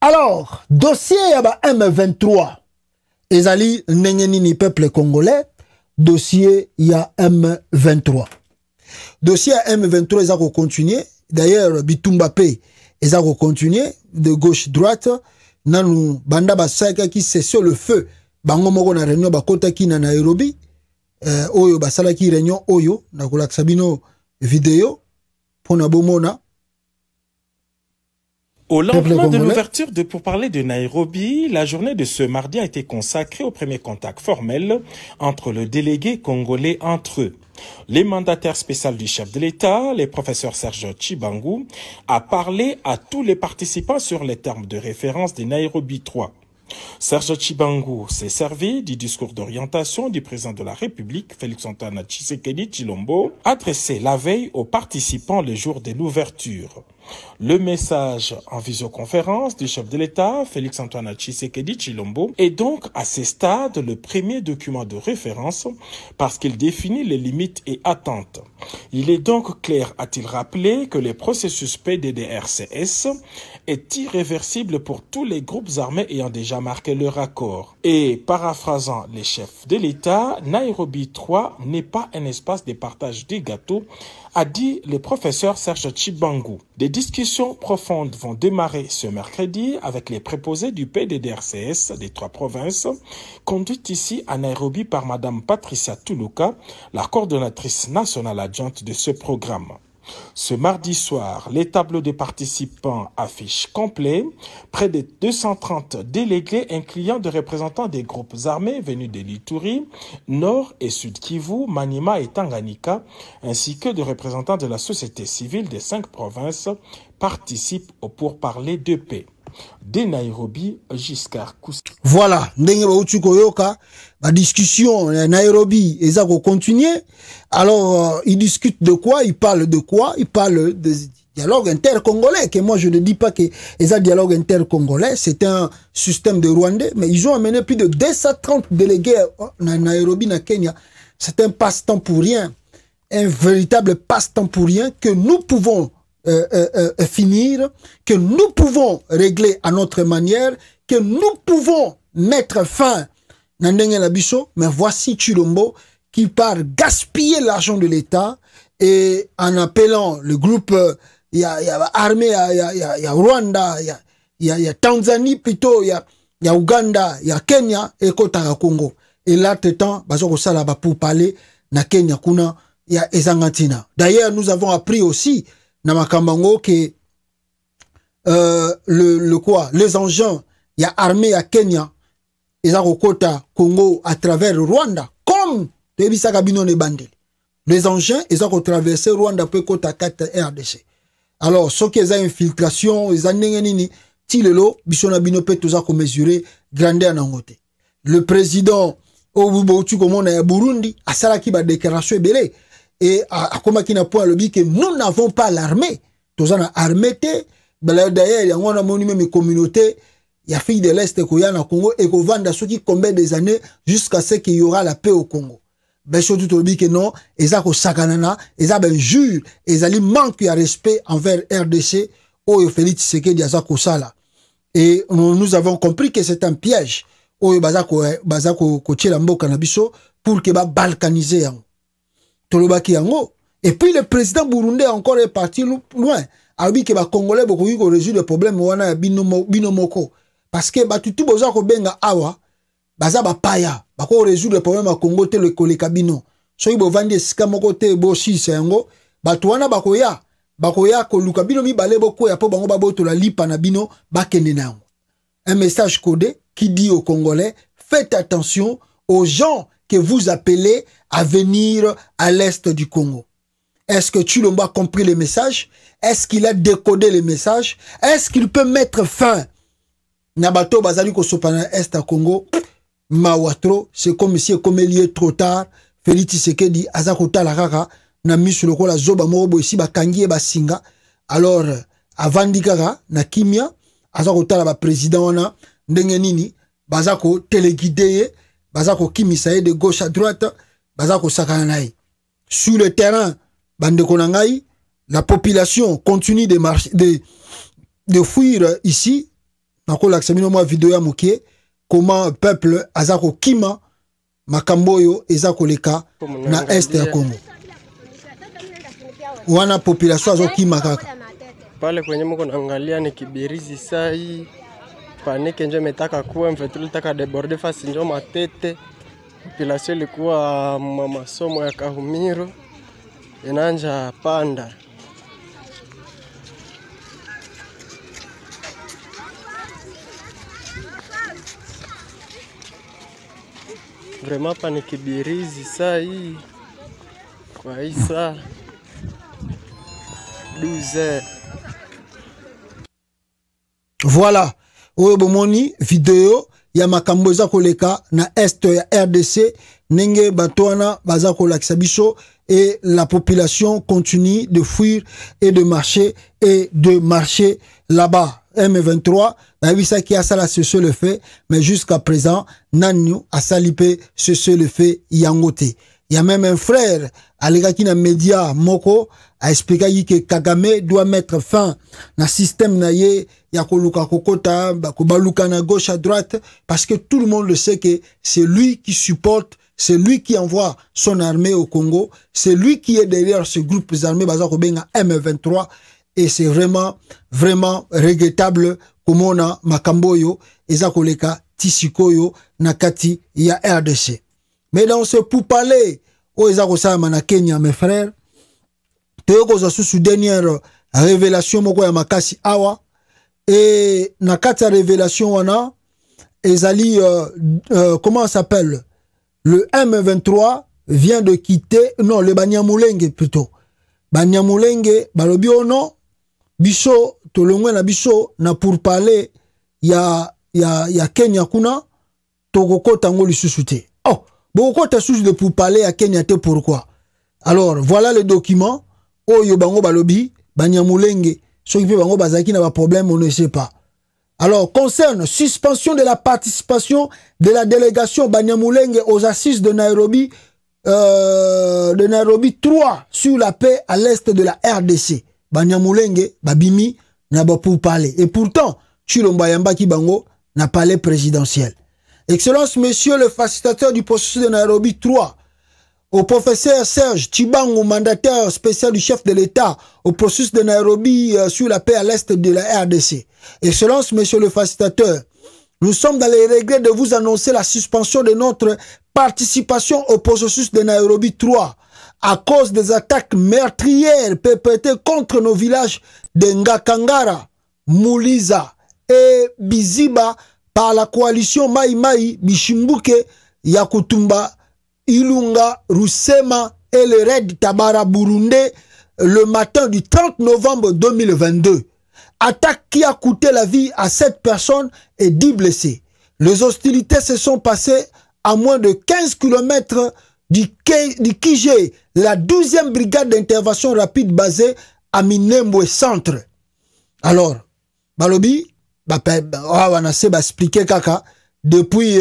Alors, dossier yaba M23. Ezali nengenini peuple congolais. Dossier ya M23. Dossier M23, ils ont continué. D'ailleurs, Bitumba P, ils ont continué de gauche-droite. Nanou, banda basaka qui c'est sur le feu. Bango moko na réunion bakota ki na Nairobi. Oyo basala ki réunion oyo. Na kulak sabino vidéo. Pona bomona. Au lendemain de l'ouverture pour parler de Nairobi, la journée de ce mardi a été consacrée au premier contact formel entre le délégué congolais entre eux. Les mandataires spéciaux du chef de l'État, le professeur Serge Tshibangou, a parlé à tous les participants sur les termes de référence de Nairobi 3. Serge Tshibangou s'est servi du discours d'orientation du président de la République, Félix-Antoine Tshisekedi Tshilombo, adressé la veille aux participants le jour de l'ouverture. Le message en visioconférence du chef de l'État, Félix-Antoine Tshisekedi Tshilombo, est donc à ce stade le premier document de référence parce qu'il définit les limites et attentes. Il est donc clair, a-t-il rappelé, que le processus PDDRCS est irréversible pour tous les groupes armés ayant déjà marqué leur accord. Et paraphrasant les chefs de l'État, Nairobi 3 n'est pas un espace de partage des gâteaux, a dit le professeur Serge Tshibangou. Des discussions profondes vont démarrer ce mercredi avec les préposés du PDDRCS des 3 provinces, conduites ici à Nairobi par Madame Patricia Tuluka, la coordonnatrice nationale adjointe de ce programme. Ce mardi soir, les tableaux des participants affichent complet, près de 230 délégués incluant des représentants des groupes armés venus de l'Ituri, Nord et Sud Kivu, Maniema et Tanganyika, ainsi que des représentants de la société civile des 5 provinces participent au pourparlers de paix. De Nairobi, Giscard Kouska. Voilà, ndenge ba koyoka, la discussion Nairobi, ils ont continué. Alors, ils discutent de quoi? Ils parlent de quoi? Ils parlent de dialogue intercongolais, que moi je ne dis pas que les dialogue intercongolais, c'est un système de Rwandais, mais ils ont amené plus de 230 délégués à Nairobi, na Kenya. C'est un passe-temps pour rien, un véritable passe-temps pour rien que nous pouvons finir, que nous pouvons régler à notre manière, que nous pouvons mettre fin à la biso. Mais voici Tshilombo qui part gaspiller l'argent de l'État et en appelant le groupe, il y a armée, il y a Rwanda, il y a Tanzanie plutôt, il y a Ouganda, il y a Kenya et Kotara Congo. Et là, temps, bazo sala ba pour parler na Kenya kuna il y a Ezangatina. D'ailleurs, nous avons appris aussi na makambango que les engins, il y a armée à Kenya, ils ont Kota Congo à travers Rwanda, comme les engins, ils ont traversé Rwanda pour Kota 4 RDC. Alors, ceux qui ont infiltration, ils ont nini, tilelo, bisona bino pe toza ko mesurer grandeur na ngote. Le président Obubotu comme na Burundi, a salaki ba déclaration belé. Et à Komaki na point le dit que nous n'avons pas l'armée. Tous en armée té. D'ailleurs, il y a un monument de communauté. Il y a filles de l'Est qui na Congo et qui vendent à ceux qui combien des années jusqu'à ce qu'il y aura la paix au Congo. Ben surtout tu dis que non, ils ont sakanana, ils ont ben jure, ils ont manque de respect envers RDC. Oh Félix Tshisekedi azako sala. Et nous avons compris que c'est un piège. Oh bazako kochela mboka na biso pour que ba balkaniser yango. Et puis le président burundais encore est parti loin. Alors que les Congolais beaucoup résoudre le problème wana binomoko parce que batutu boza ko benga awa baza ba paya bako résoudre le problème à Congo te le koleka bino so ibo vandi sika moko te bo si sengo batu wana bakoya ko luka bino mi bale boko ya po bango baboto la lipa na bino bakende na. Un message codé qui dit aux Congolais faites attention aux gens que vous appelez à venir à l'est du Congo. Est-ce que Tshilombo a compris les messages? Est-ce qu'il a décodé les messages? Est-ce qu'il peut mettre fin? Nabato bazali ko sopana est à Congo. Mawatro, c'est comme si comme il est trop tard. Félix Tshisekedi azakota la kaka na misu lokola zoba morobo ici ba kangie ba singa. Alors avandikaka na kimia azakota la ba président na ndenge nini bazako téléguider bazako kimisaye de gauche à droite bazako sakanai. Sur le terrain bande konangai, la population continue de fuir ici nakola ksamino mwa vidéo ya mokie comment peuple azako kima makamboyo ezako leka na est ya Congo. Wana population azo kima kaka. Pale kwenye mko naangalia ni Kibirizi sai. Panike njo metaka kuwa mfetuli taka deborde fasi njo matete. Population ilikuwa masomo ya Kahumiro. Inanja panda. Vraiment pa ni Kibirizi sai. Kwa isa 12h. Voilà. Oyo bomoni vidéo ya makambo za koleka na est ya RDC nenge batwana baza kolakisa biso et la population continue de fuir et de marcher là-bas. M23 babisa qui a ça ce le fait mais jusqu'à présent nanu a salipé ce le fait yangote. Il y a même un frère alega ki na média moko a expliqué que Kagame doit mettre fin na système na ye ya koluka kokota baluka na gauche à droite parce que tout le monde le sait que c'est lui qui supporte, c'est lui qui envoie son armée au Congo, c'est lui qui est derrière ce groupe armés baza ko benga M23 et c'est vraiment regrettable comme on a makamboyo eza koleka tisikoyo na kati ya RDC. Mais dans ce pourparler où eza kosama na Kenya mes frères teko za sous dernière révélation moko ya makasi awa et na kati ya révélation wana ezali comment ça s'appelle le M23 vient de quitter non le Banyamulenge plutôt Banyamulenge balobi ono biso tolongwe na biso na pour parler ya Kenya kuna tokokota ngo lisusu te. Oh bokota sous de pour parler à Kenya te pourquoi? Alors voilà le document oyo bango balobi Banyamulenge ceux qui bango bazaki na ba problème on ne sait pas. Alors concerne suspension de la participation de la délégation Banyamulenge aux assises de Nairobi 3 sur la paix à l'est de la RDC. Banyamulenge babimi na ba pour parler et pourtant Chilomba Yamba ki bango na palais présidentiel. Excellence monsieur le facilitateur du processus de Nairobi 3, au professeur Serge Chibango, mandataire spécial du chef de l'État au processus de Nairobi sur la paix à l'est de la RDC. Excellence monsieur le facilitateur, nous sommes dans les regrets de vous annoncer la suspension de notre participation au processus de Nairobi 3 à cause des attaques meurtrières perpétrées contre nos villages de Ngakangara, Mouliza et Biziba par la coalition Mai Mai, Bishimbuke, Yakutumba, Ilunga, Roussema et le raid Tabara Burundé le matin du 30 novembre 2022. Attaque qui a coûté la vie à 7 personnes et 10 blessés. Les hostilités se sont passées à moins de 15 km du Kijé, la 12e brigade d'intervention rapide basée à Minembwe Centre. Alors, Balobi, on a expliqué kaka depuis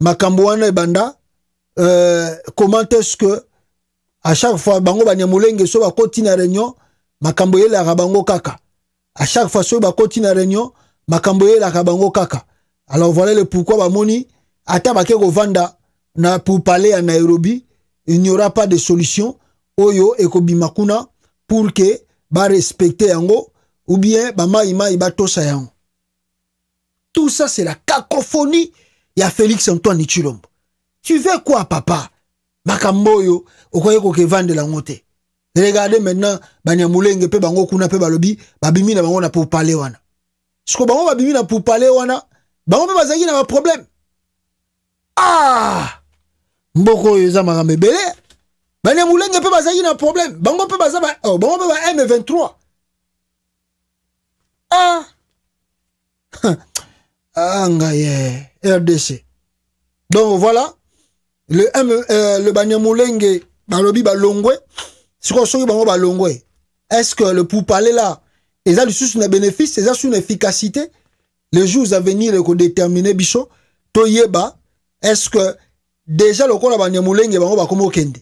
Makambouane et Banda comment est-ce que à chaque fois bango Banyamulenge so ba koti na réunion makamboye la rabango kaka à chaque fois so ba koti na réunion makamboye la rabango kaka. Alors voilà le pourquoi ba moni ata ba keko vanda na pour parler à Nairobi il n'y aura pas de solution oyo ekobimakuna pour que ba respecter yango ou bien ba maïma ba tosa yango. Tout ça, c'est la cacophonie. Il y a Félix Antoine Tshilombo. Tu veux quoi, papa? Makamboyo, okoyeko ke vende la ngote. Regardez maintenant, Banyamulenge pe bango kuna pe balobi, babimi na bango na pour parler wana. Siko bango babimi na pour parler wana, bango pe bazaki na ba problème. Ah! Mboko yoza makambe bele. Banyamulenge pe bazaki na problème. Bango pe bazaba, oh, bango pe ba M23. Ah! Angaye, RDC. Donc voilà, le Banyamulenge, balobi balongwe, c'est quoi soki bango balongwe? Est-ce que le pourparler là, ils ont sous un bénéfice, ils ont sous une efficacité? Les jours à venir, ils déterminer bicho, toyeba, est-ce que déjà le corps Banyamulenge bango ba komo kende?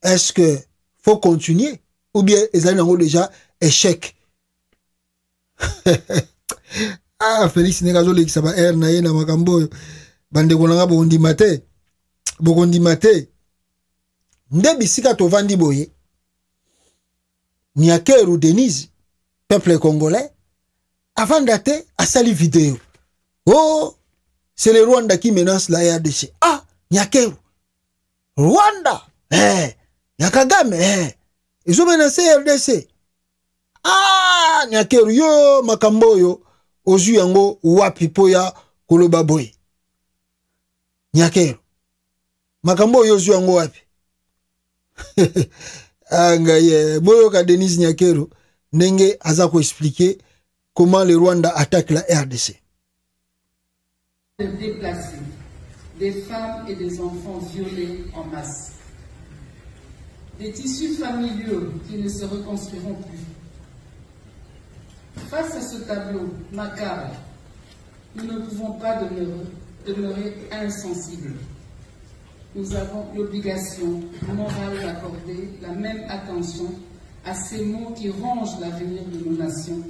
Est-ce que faut continuer ou bien ils ont déjà échec? Ah, Félix Negazo le kisaba air na ye na makambo bande kolanga bondima te. Bokondima te. Nde bisika tovandi boye. Niakeru Denise, peuple congolais, avant d'aller à sali vidéo. Oh, c'est le Rwanda qui menace la RDC. Ah, Niakeru. Rwanda. Yakagame. Ils ont menacé RDC. Ah, Niakeru yo makambo yo ozu yango wapi poya koloba boy. Niakeru. Makambo yo ozu yango wapi. Angaye, Boyoka Denis Niakeru, Nenge Azako expliquer comment le Rwanda attaque la RDC. De déplacés, des femmes et des enfants violés en masse. Des tissus familiaux qui ne se reconstruiront plus. Face à ce tableau macabre, nous ne pouvons pas demeurer insensibles. Nous avons l'obligation morale d'accorder la même attention à ces mots qui rongent l'avenir de nos nations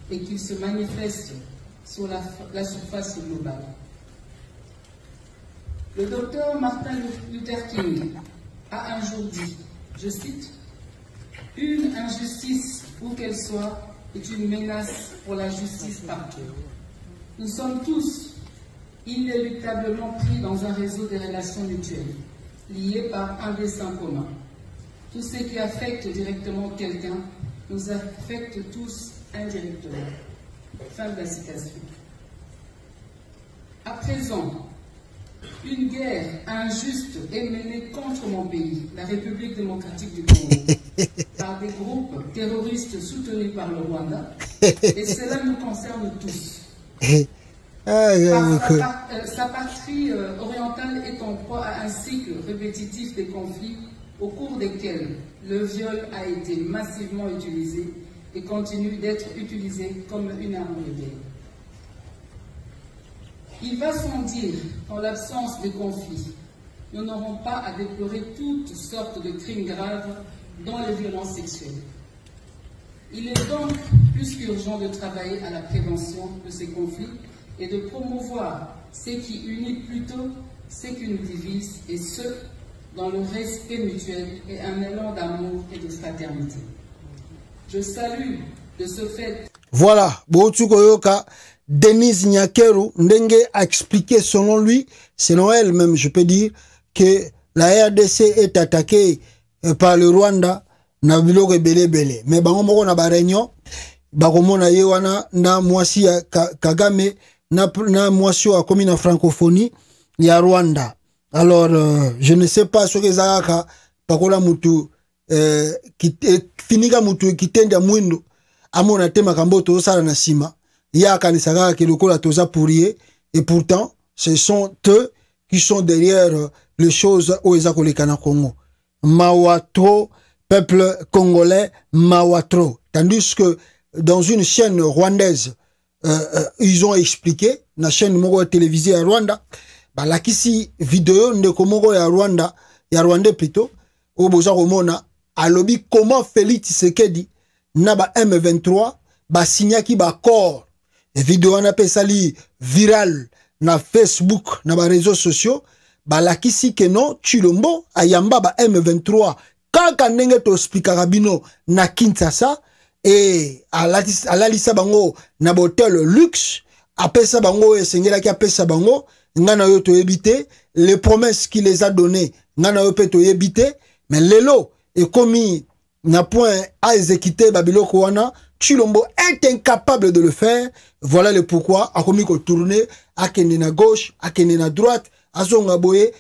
et qui se manifestent sur la surface globale. Le docteur Martin Luther King a un jour dit, je cite, « Une injustice, où qu'elle soit, est une menace pour la justice partout. Nous sommes tous inéluctablement pris dans un réseau de relations mutuelles, liées par un dessein commun. Tout ce qui affecte directement quelqu'un nous affecte tous indirectement. » Fin de la citation. À présent, une guerre injuste est menée contre mon pays, la République démocratique du Congo, par des groupes terroristes soutenus par le Rwanda, et cela nous concerne tous. Sa patrie orientale est en proie à un cycle répétitif de conflits au cours desquels le viol a été massivement utilisé et continue d'être utilisé comme une arme de guerre. Il va sans dire qu'en l'absence de conflits, nous n'aurons pas à déplorer toutes sortes de crimes graves, dont les violences sexuelles. Il est donc plus qu'urgent de travailler à la prévention de ces conflits et de promouvoir ce qui unit plutôt ce qui nous divise, et ce, dans le respect mutuel et un élan d'amour et de fraternité. Je salue de ce fait... Voilà, Boutsukoyoka, Denise Niakeru, Ndenge a expliqué selon lui, selon elle même, je peux dire, que la RDC est attaquée par le Rwanda, na biloko belé. Mais bango moko na ba réunion, bakomona yewana na mwasi ya Kagame, na mwasi a commis na francophonie, ya Rwanda. Alors, je ne sais pas ce que Zaka, pakola mutu, finika mutu kitende mwindo, amona te makambo to sala na sima, ya kanisaka ke lokola toza pourrier, et pourtant, ce sont eux qui sont derrière les choses au Ezakoleka na Congo. Mawatro, peuple congolais, Mawatro. Tandis que dans une chaîne rwandaise, ils ont expliqué, la chaîne moko télévisée à Rwanda, bah la kisi vidéo de komoko ya Rwanda, ya Rwanda plutôt, au boza komona, a lobby comment Félix Tshisekedi, na ba M23, ba signaki ba corps, et vidéo on appelle ça li viral, na Facebook, na ba réseaux sociaux, ba la kisi que non, Chilombo, ayamba ba M23, kaka ndenge to explica rabino na Kinshasa, et à la lisa bango na botel luxe, après ça bango et sengela ki après ça bango, ngana yo to éviter les promesses qu'il les a données, ngana yo pe to éviter, mais lelo et commis na point à exécuter babiloko wana, Chilombo est incapable de le faire. Voilà le pourquoi a commis ko tourner à kende na gauche, à kende na droite, azonga boye,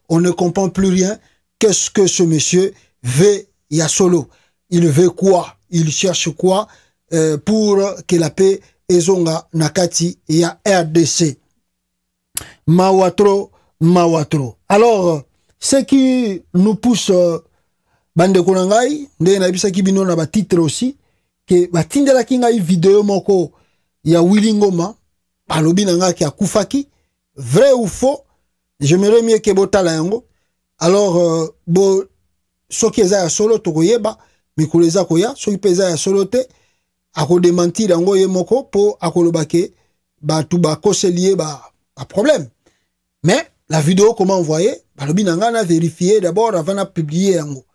on ne comprend plus rien. Qu'est-ce que ce monsieur veut Yasolo? Il veut quoi? Il cherche quoi pour que la paix ezonga nakati ya RDC? Mawatro. Alors, ce qui nous pousse bande konangai, nde na bisa kibino na ba titre aussi, que ba tindela kingai vidéo moko ya Willy Ngoma, balobi nanga ki akufaki, vrai ou faux, j'aimerais mieux que botala yango. Alors, bo soki eza ya solo tokoyeba, mikolo eza koya, soki peza ya solo te, ako démentir yango ye moko po akolobake ba tout ba kose lié ba problème. Mais la vidéo comment envoyer, balobi nanga na vérifier d'abord avant de publier yango.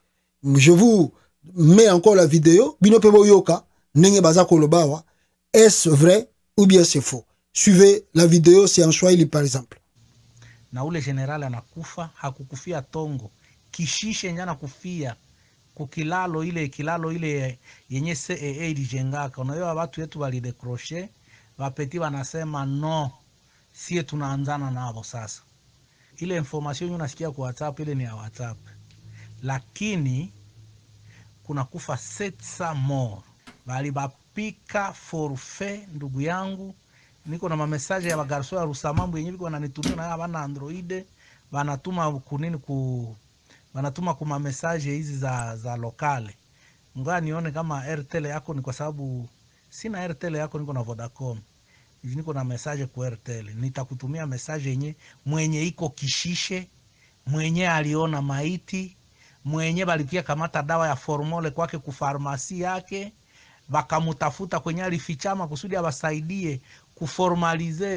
Je vous mets encore la vidéo, bino pe boyoka ndenge baza koloba wa, est-ce vrai ou bien c'est faux. Suivez la vidéo, c'est en Swahili par exemple. Na ule general anakufa, hakukufia Tongo. Kishishe nja nakufia kukilalo ile yenye CEA ilijengaka. Unayo watu wetu walidecroche, wapeti wanasema no, sie tunaanzana nabo sasa. Ile information unasikia kwa WhatsApp ile ni ya WhatsApp. Lakini kuna kufa 700 mort. Bali bapika forfait ndugu yangu. Niko na message ya bagarso ya Rusamambu yenyewe biko wananitumia na bana Android, banatuma kunini banatuma kuma message hizi za lokale. Ngoja nione kama Airtel yako, ni kwa sababu sina Airtel yako, niko na Vodacom. Niko na message kwa Airtel. Nitakutumia message yenye mwenye iko Kishishe, mwenye aliona maiti, mwenye balipia kamata dawa ya formole kwake ku farmasi yake, bakamutafuta kwenye alifichama kusudi abasaidie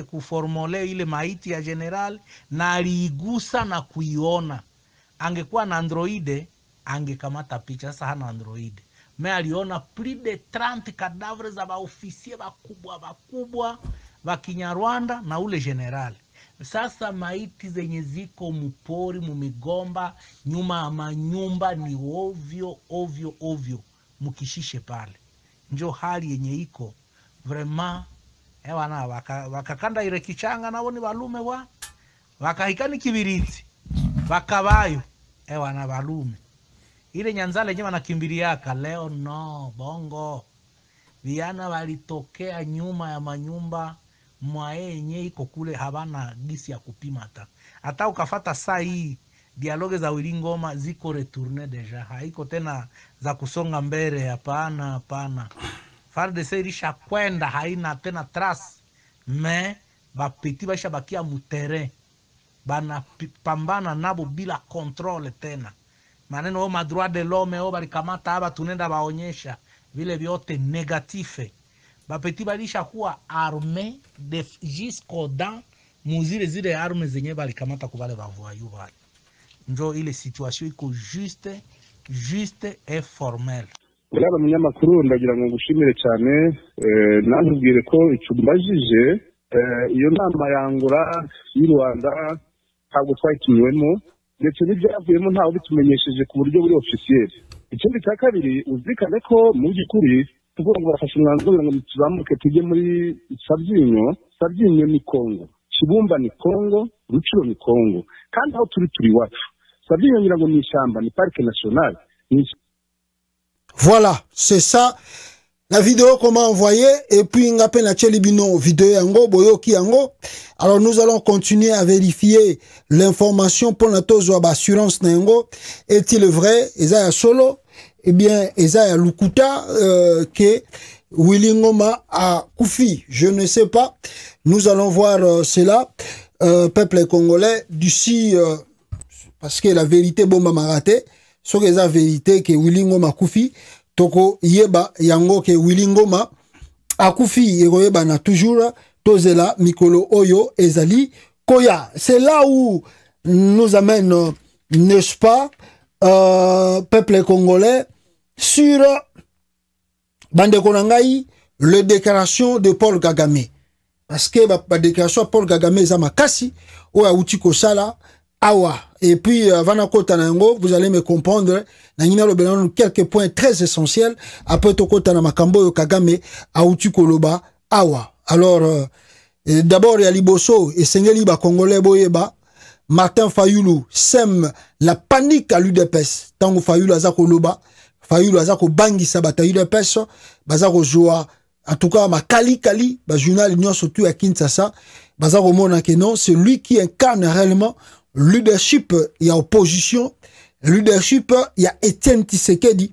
kuformole ile maiti ya general, na aliigusa na kuiona. Angekuwa na Android angekamata picha, sasa hana Android. Me aliona plus de 30 cadavres za baofisier bakubwa ba Kinyarwanda na ule general. Sasa maiti zenye ziko mupori mumigomba nyuma ya manyumba ni ovyo mukishishe pale. Njo hali yenye iko vraiment. Ewana wakakanda ile kichanga nabo ni balume wa wakahikani kibiriti wakabayo ewana balume ile Nyanzale yenyewe wanakimbiliaka leo no bongo viana walitokea nyuma ya manyumba mwae yenye iko kule, habana gisi ya kupima hata ukafata saa hii dialogue za Willy Ngoma ziko retourne deja, haiko tena za kusonga mbele. Hapana FARDC ilisha kwenda, haina tena trace. Me bapeti baisha bakia mutere, bana pambana nabo bila controle tena. Maneno o madroit de l'homme o balikamata haba tunenda baonyesha vile vyote negatife. Bapeti balisha kuwa arme de jusqu'au dents zile arme zenye balikamata kubale bavoyu bali. Njo ile situation iko juste et formelle. Uraba munyamakuru ndagira ngo ngushimire cyane, nantubwire ko icumbajije iyo nama yangura y'u Rwanda ntabwo twayikinywemo, ndetse n'ibyavuyemo ntawe bitumenyesheje ku buryo buri officiel. Ikindi cya kabiri uzikane ko mu by'ukuri tuvuga ngo bafashe umwanzuro ngo tuzamuke tujye muri Sabyinyo ni Kongo, Kibumba ni Kongo, Rucuro ni Kongo, kandi aho turi wacu. Sabyinyo ngira ngo ni ishyamba, ni parc national. Voilà, c'est ça la vidéo comment envoyer, et puis ngape na chelibino vidéo yango boyoki yango. Alors nous allons continuer à vérifier l'information pour la tozo assurance nango. Est-il vrai Ezaya solo? Eh bien Ezaya lukuta que Willy Ngoma a koufi, je ne sais pas. Nous allons voir cela, peuple congolais d'ici parce que la vérité bomba maraté. So que la vérité que Willy Ngoma koufi, toko yeba yango que Willy Ngoma akoufi yeba na toujours tozela mikolo oyo ezali koya. C'est là où nous amène, n'est-ce pas, peuple congolais sur bande konangai le déclaration de Paul Kagame. Parce que la déclaration de Paul Kagame zamakasi oya uti kosala awa. Et puis, Vanakota Nango, vous allez me comprendre, quelques points très essentiels. Après, Tokota Namakambo Kagame, Aoutu Koloba, awa. Alors, d'abord, il y a Liboso et Sengeli Congolais Boyeba, Martin Fayoulou sème la panique à l'UDPS. Tango Fayoulou Azako Loba, Fayoulou Azako Bangi Sabata UDPS, Bazako Joa, en tout cas, ma Kali, journal Union surtout à Kinshasa, Bazako Mona Kenon, c'est lui qui incarne réellement leadership, il y a opposition. Leadership, il y a Etienne Tshisekedi.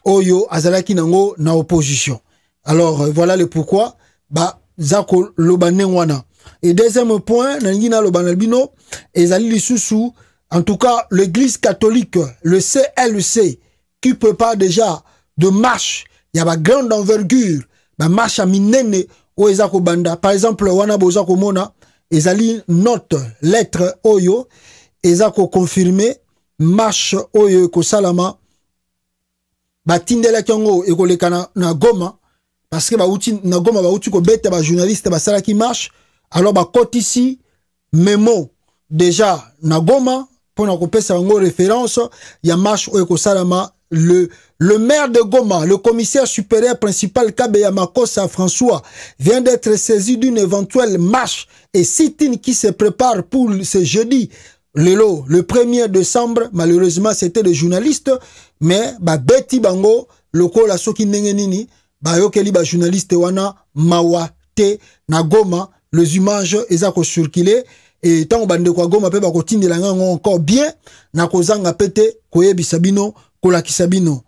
Oyo, Azalaki Nango, na opposition. Alors, voilà le pourquoi. Bah, Zako Lobanengwana. Et deuxième point, Nangina Lobanalbino, Ezali Lissousou, en tout cas, l'église catholique, le CLC, qui prépare déjà de marche, il y a une grande envergure, ba marche a minene o eza ko banda. Par exemple, wana boza ko mona ezali note lettre oyo eza ko confirmer marche oyo ko salama batindela kyongo ekoleka na Goma parce que ba uti na Goma ba uti ko beta ba journaliste ba sala ki marche. Alors ba ici memo déjà na Goma pour na kopesa ngo référence ya marche oyo ko salama. Le maire de Goma, le commissaire supérieur principal Kabeya Makossa François, vient d'être saisi d'une éventuelle marche et sit-in qui se prépare pour ce jeudi. Le 1er décembre, malheureusement, c'était des journalistes, mais Betty Bango, le la soki nini, yokeli ba journaliste wana mawate na Goma, les images ezako circuler et tant bande kwa Goma pe ba kotindi la encore bien na kozanga pete koyebi sabino kola kisabino.